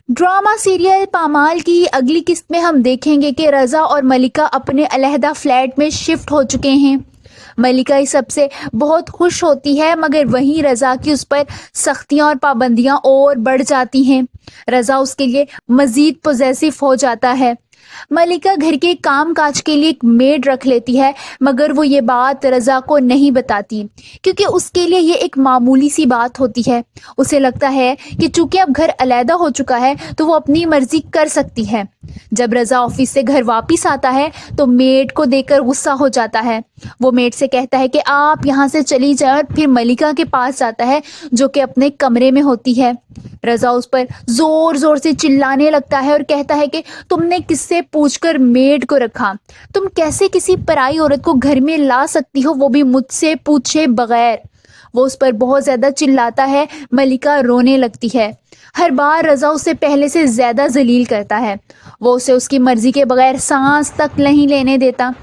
Drama serial पामाल की अगली किस्त में हम देखेंगे कि रज़ा और मलिका अपने अलहदा फ्लैट में शिफ्ट हो चुके हैं। मलिका इस सबसे बहुत खुश होती है, मगर वहीं रज़ा की उस पर सख्तियां और पाबंदियां और बढ़ जाती हैं। रज़ा उसके लिए मज़ीद पॉजेसिव हो जाता है। मलिका घर के काम काज के लिए एक मेड रख लेती है, मगर वो ये बात रज़ा को नहीं बताती, क्योंकि उसके लिए ये एक मामूली सी बात होती है। उसे लगता है कि चूंकि अब घर अलहदा हो चुका है तो वो अपनी मर्जी कर सकती है। जब रज़ा ऑफिस से घर वापस आता है तो मेड को देखकर गुस्सा हो जाता है। वो मेड से कहता है कि आप यहाँ से चली जाए, और फिर मलिका के पास जाता है जो कि अपने कमरे में होती है। रज़ा उस पर जोर जोर से चिल्लाने लगता है और कहता है कि तुमने किससे पूछकर मेड को रखा? तुम कैसे किसी पराई औरत को घर में ला सकती हो, वो भी मुझसे पूछे बगैर? वो उस पर बहुत ज्यादा चिल्लाता है। मलिका रोने लगती है। हर बार रज़ा उसे पहले से ज्यादा जलील करता है। वो उसे उसकी मर्जी के बगैर सांस तक नहीं लेने देता।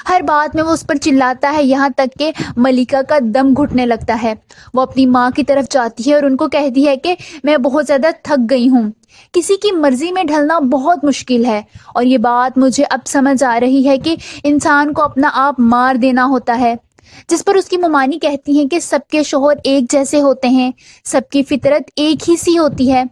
हर बात में वो उस पर चिल्लाता है, यहाँ तक कि मलिका का दम घुटने लगता है। वो अपनी माँ की तरफ जाती है और उनको कहती है कि मैं बहुत ज़्यादा थक गई हूँ। किसी की मर्जी में ढलना बहुत मुश्किल है, और ये बात मुझे अब समझ आ रही है कि इंसान को अपना आप मार देना होता है। जिस पर उसकी ममानी कहती हैं कि सबके शोहर एक जैसे होते हैं, सबकी फितरत एक ही सी होती है।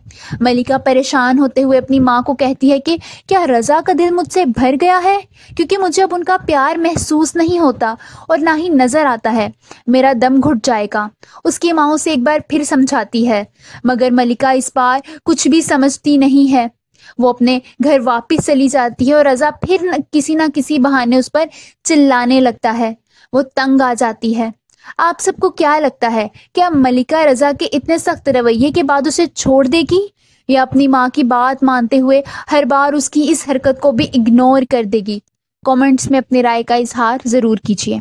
मलिका परेशान होते हुए अपनी माँ को कहती है कि क्या रज़ा का दिल मुझसे भर गया है, क्योंकि मुझे अब उनका प्यार महसूस नहीं होता और ना ही नजर आता है। मेरा दम घुट जाएगा। उसकी माँ उसे एक बार फिर समझाती है, मगर मलिका इस बार कुछ भी समझती नहीं है। वो अपने घर वापस चली जाती है और रज़ा फिर किसी ना किसी बहाने उस पर चिल्लाने लगता है। वो तंग आ जाती है। आप सबको क्या लगता है, क्या मलिका रज़ा के इतने सख्त रवैये के बाद उसे छोड़ देगी, या अपनी माँ की बात मानते हुए हर बार उसकी इस हरकत को भी इग्नोर कर देगी? कमेंट्स में अपनी राय का इजहार ज़रूर कीजिए।